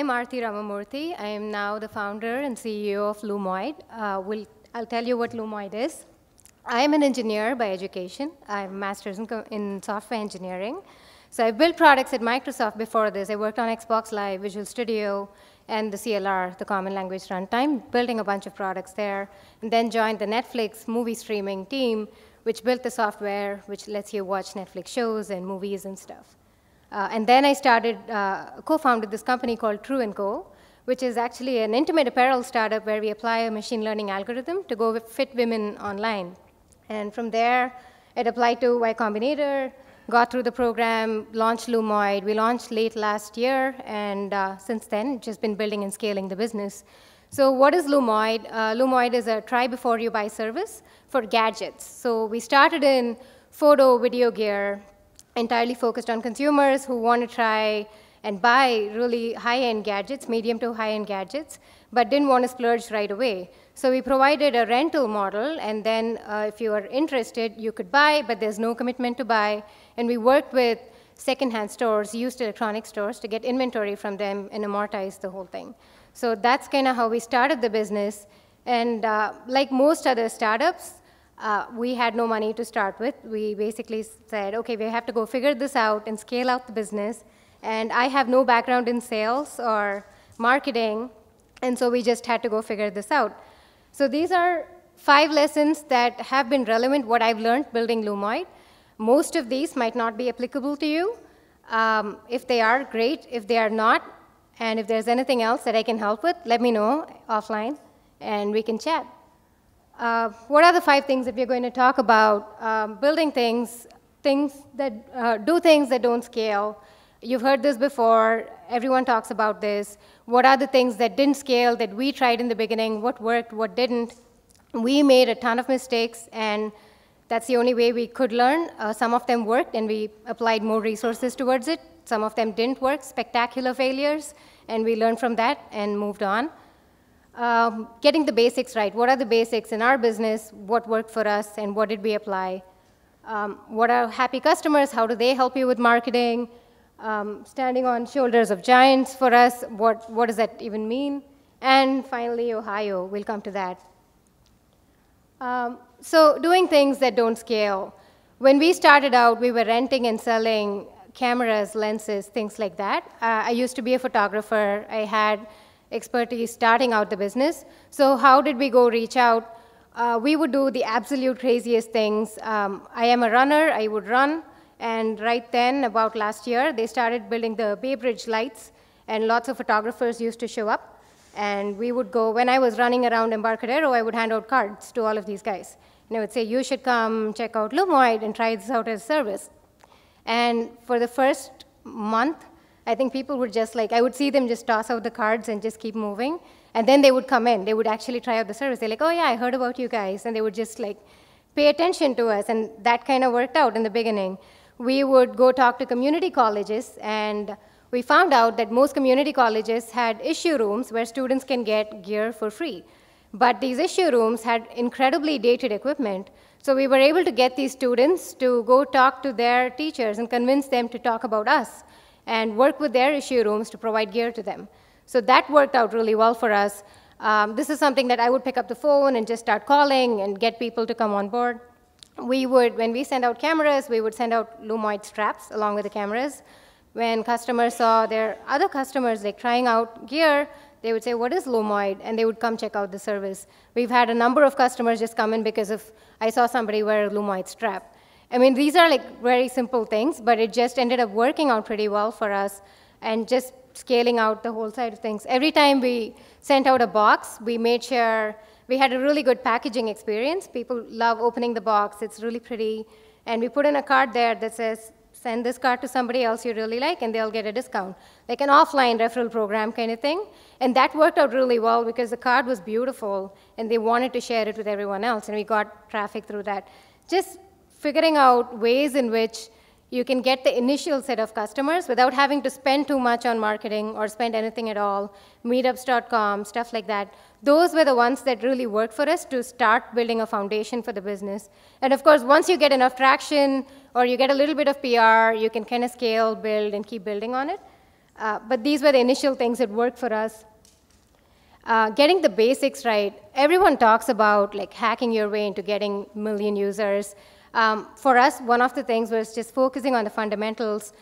I'm Aarthi Ramamurthy. I am now the founder and CEO of Lumoid. I'll tell you what Lumoid is. I'm an engineer by education. I have a master's in software engineering. So I built products at Microsoft before this. I worked on Xbox Live, Visual Studio, and the CLR, the Common Language Runtime, building a bunch of products there, and then joined the Netflix movie streaming team, which built the software which lets you watch Netflix shows and movies and stuff. And then I co-founded this company called True & Co., which is actually an intimate apparel startup where we apply a machine learning algorithm to go fit women online. And from there, it applied to Y Combinator, got through the program, launched Lumoid. We launched late last year, and since then, just been building and scaling the business. So what is Lumoid? Lumoid is a try before you buy service for gadgets. So we started in photo, video gear, entirely focused on consumers who want to try and buy really high-end gadgets, medium to high-end gadgets, but didn't want to splurge right away. So we provided a rental model, and then if you are interested, you could buy, but there's no commitment to buy. And we worked with secondhand stores, used electronic stores, to get inventory from them and amortize the whole thing. So that's kind of how we started the business. And like most other startups, we had no money to start with. We basically said, OK, we have to go figure this out and scale out the business. And I have no background in sales or marketing, and so we just had to go figure this out. So these are 5 lessons that have been relevant, what I've learned building Lumoid. Most of these might not be applicable to you. If they are, great. If they are not, and if there's anything else that I can help with, let me know offline, and we can chat. What are the 5 things that we're going to talk about? Building things that do things that don't scale. You've heard this before. Everyone talks about this. What are the things that didn't scale that we tried in the beginning? What worked, what didn't? We made a ton of mistakes, and that's the only way we could learn. Some of them worked, and we applied more resources towards it. Some of them didn't work, spectacular failures, and we learned from that and moved on. Getting the basics right. What are the basics in our business? What worked for us, and what did we apply? What are happy customers? How do they help you with marketing? Standing on shoulders of giants for us, what does that even mean? And finally, Ohio, we'll come to that. So doing things that don't scale. When we started out, we were renting and selling cameras, lenses, things like that. I used to be a photographer. I had expertise starting out the business. So how did we go reach out? We would do the absolute craziest things. I am a runner. I would run. And right then, about last year, they started building the Bay Bridge lights, and lots of photographers used to show up. And we would go, when I was running around Embarcadero, I would hand out cards to all of these guys. And I would say, you should come check out Lumoid and try this out as a service. And for the first month, I think people were just like, I would see them just toss out the cards and just keep moving. And then they would come in. They would actually try out the service. They're like, oh, yeah, I heard about you guys. And they would just like pay attention to us. And that kind of worked out in the beginning. We would go talk to community colleges, and we found out that most community colleges had issue rooms where students can get gear for free. But these issue rooms had incredibly dated equipment, so we were able to get these students to go talk to their teachers and convince them to talk about us and work with their issue rooms to provide gear to them. So that worked out really well for us. This is something that I would pick up the phone and just start calling and get people to come on board. When we send out cameras, we would send out Lumoid straps along with the cameras. When customers saw their other customers like trying out gear, they would say, what is Lumoid? And they would come check out the service. We've had a number of customers just come in because of, I saw somebody wear a Lumoid strap. I mean, these are like very simple things, but it just ended up working out pretty well for us and just scaling out the whole side of things. Every time we sent out a box, we made sure we had a really good packaging experience. People love opening the box. It's really pretty. And we put in a card there that says, send this card to somebody else you really like, and they'll get a discount. Like an offline referral program kind of thing. And that worked out really well because the card was beautiful, and they wanted to share it with everyone else, and we got traffic through that. Just figuring out ways in which you can get the initial set of customers without having to spend too much on marketing or spend anything at all, meetups.com, stuff like that. Those were the ones that really worked for us to start building a foundation for the business. And of course, once you get enough traction or you get a little bit of PR, you can kind of scale, build, and keep building on it. But these were the initial things that worked for us. Getting the basics right. Everyone talks about like hacking your way into getting million users. For us, one of the things was just focusing on the fundamentals.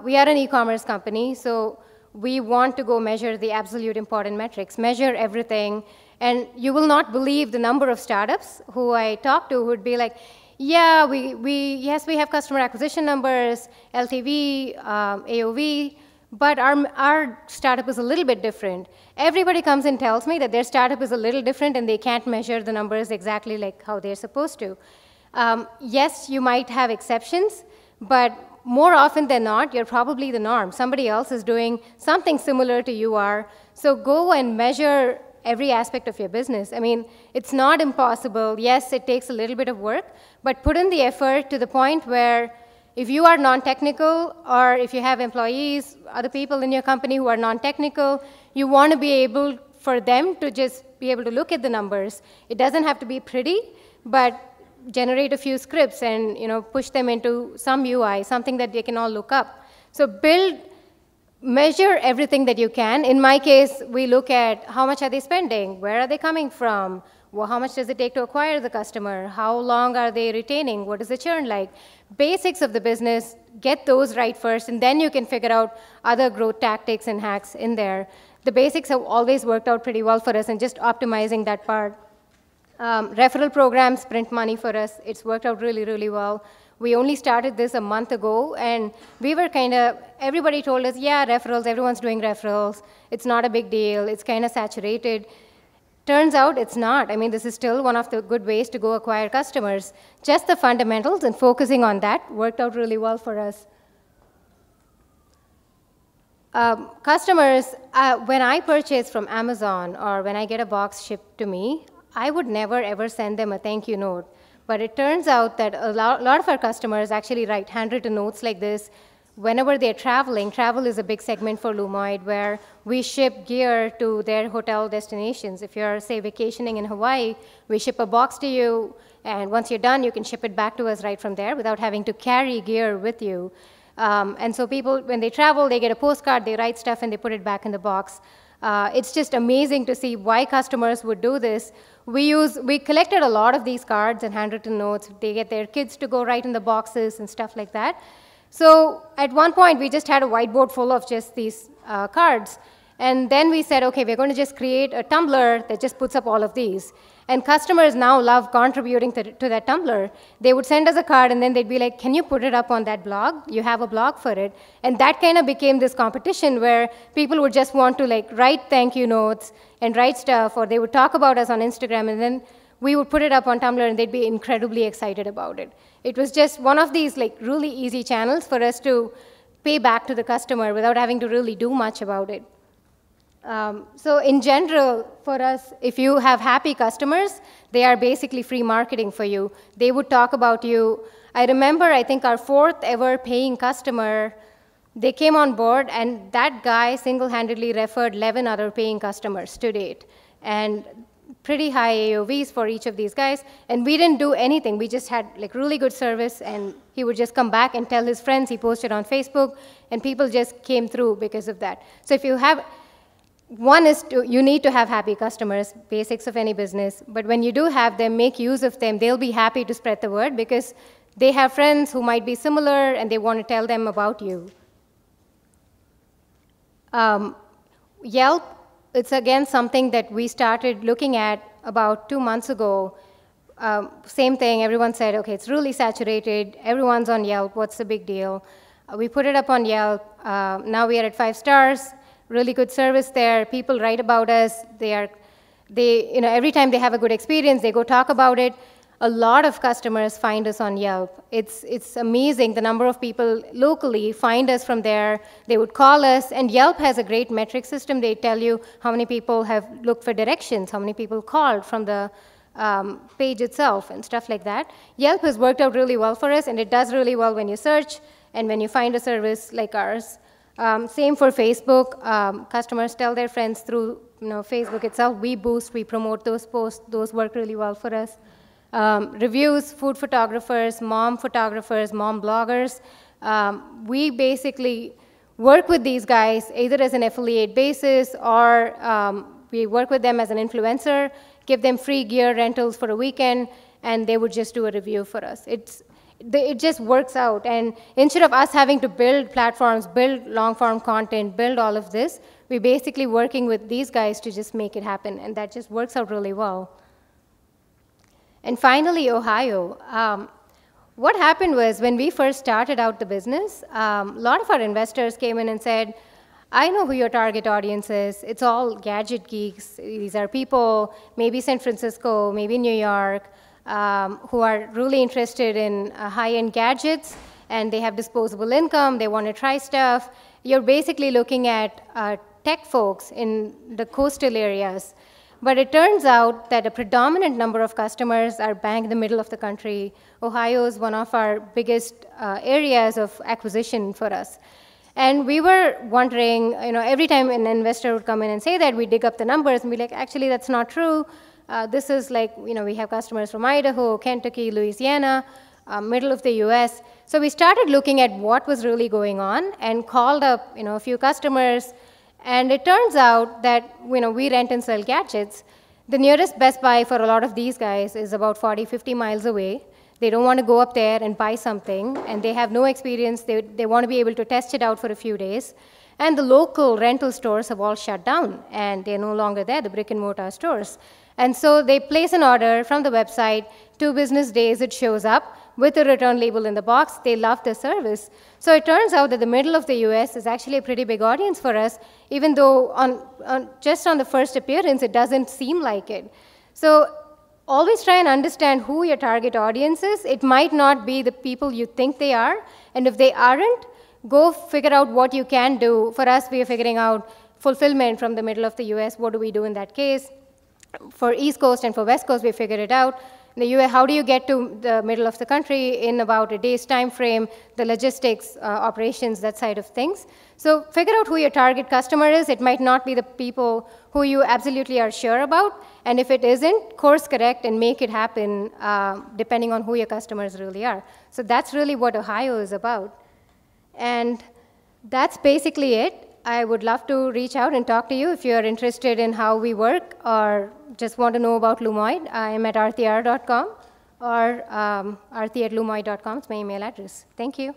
We are an e-commerce company, so we want to go measure the absolute important metrics, measure everything. And you will not believe the number of startups who I talk to who would be like, yeah, yes, we have customer acquisition numbers, LTV, AOV, but our startup is a little bit different. Everybody comes and tells me that their startup is a little different and they can't measure the numbers exactly like how they're supposed to. Yes, you might have exceptions, but more often than not, you're probably the norm. Somebody else is doing something similar to you are. So go and measure every aspect of your business. I mean, it's not impossible. Yes, it takes a little bit of work, but put in the effort to the point where if you are non-technical, or if you have employees, other people in your company who are non-technical, you want to be able for them to just be able to look at the numbers. It doesn't have to be pretty, but generate a few scripts and push them into some UI, something that they can all look up. So measure everything that you can. In my case, we look at how much are they spending, where are they coming from, well, how much does it take to acquire the customer, how long are they retaining, what is the churn like. Basics of the business, get those right first, and then you can figure out other growth tactics and hacks in there. The basics have always worked out pretty well for us, and just optimizing that part. Referral programs print money for us. It's worked out really, really well. We only started this a month ago, and we were everybody told us, yeah, referrals, everyone's doing referrals. It's not a big deal. It's kind of saturated. Turns out it's not. I mean, this is still one of the good ways to go acquire customers. Just the fundamentals and focusing on that worked out really well for us. Customers, when I purchase from Amazon or when I get a box shipped to me, I would never, ever send them a thank you note. But it turns out that a lot of our customers actually write handwritten notes like this whenever they're traveling. Travel is a big segment for Lumoid, where we ship gear to their hotel destinations. If you're, say, vacationing in Hawaii, we ship a box to you, and once you're done, you can ship it back to us right from there without having to carry gear with you. And so people, when they travel, they get a postcard, they write stuff, and they put it back in the box. It's just amazing to see why customers would do this. We collected a lot of these cards and handwritten notes. They get their kids to go write in the boxes and stuff like that. So at one point, we just had a whiteboard full of just these cards. And then we said, OK, we're going to just create a Tumblr that just puts up all of these. And customers now love contributing to that Tumblr. They would send us a card, and then they'd be like, can you put it up on that blog? You have a blog for it. And that kind of became this competition where people would just want to write thank you notes and write stuff, or they would talk about us on Instagram, and then we would put it up on Tumblr, and they'd be incredibly excited about it. It was just one of these really easy channels for us to pay back to the customer without having to really do much about it. So in general, for us, if you have happy customers, they are basically free marketing for you. They would talk about you. I remember, I think, our 4th ever paying customer, they came on board, and that guy single-handedly referred 11 other paying customers to date. And pretty high AOVs for each of these guys. And we didn't do anything. We just had really good service, and he would just come back and tell his friends. He posted on Facebook, and people just came through because of that. So if you have, one is you need to have happy customers, basics of any business. But when you do have them, make use of them. They'll be happy to spread the word because they have friends who might be similar, and they want to tell them about you. Yelp, it's again something that we started looking at about 2 months ago. Same thing, everyone said, okay, it's really saturated. Everyone's on Yelp, what's the big deal? We put it up on Yelp. Now we are at 5 stars. Really good service there. People write about us. Every time they have a good experience, they go talk about it. A lot of customers find us on Yelp. It's amazing the number of people locally find us from there. They would call us, and Yelp has a great metric system. They tell you how many people have looked for directions, how many people called from the page itself, and stuff like that. Yelp has worked out really well for us, and it does really well when you search and when you find a service like ours. Same for Facebook. Customers tell their friends through Facebook itself. We boost, we promote those posts. Those work really well for us. Reviews, food photographers, mom bloggers. We basically work with these guys either as an affiliate basis or we work with them as an influencer, give them free gear rentals for a weekend, and they would just do a review for us. It just works out. And instead of us having to build platforms, build long-form content, build all of this, we're basically working with these guys to just make it happen, and that just works out really well. And finally, Ohio. What happened was when we first started out the business, a lot of our investors came in and said, I know who your target audience is. It's all gadget geeks. These are people, maybe San Francisco, maybe New York, who are really interested in high-end gadgets, and they have disposable income. They want to try stuff. You're basically looking at tech folks in the coastal areas. But it turns out that a predominant number of customers are bang in the middle of the country. Ohio is one of our biggest areas of acquisition for us. And we were wondering, every time an investor would come in and say that, we dig up the numbers and be like, actually, that's not true. This is like, we have customers from Idaho, Kentucky, Louisiana, middle of the US. So we started looking at what was really going on and called up, a few customers. And it turns out that, we rent and sell gadgets. The nearest Best Buy for a lot of these guys is about 40, 50 miles away. They don't want to go up there and buy something, and they have no experience. They want to be able to test it out for a few days. And the local rental stores have all shut down, and they're no longer there, the brick-and-mortar stores. And so they place an order from the website. 2 business days, it shows up with a return label in the box. They love the service. So it turns out that the middle of the US is actually a pretty big audience for us, even though just on the first appearance, it doesn't seem like it. So always try and understand who your target audience is. It might not be the people you think they are, and if they aren't, go figure out what you can do. For us, we are figuring out fulfillment from the middle of the US. What do we do in that case? For East Coast and for West Coast, we figured it out. In the US, how do you get to the middle of the country in about a day's time frame, the logistics, operations, that side of things. So figure out who your target customer is. It might not be the people who you absolutely are sure about. And if it isn't, course correct and make it happen depending on who your customers really are. So that's really what Ohio is about. And that's basically it. I would love to reach out and talk to you if you're interested in how we work or just want to know about Lumoid. I'm at aarthir.com or aarthi@lumoid.com is my email address. Thank you.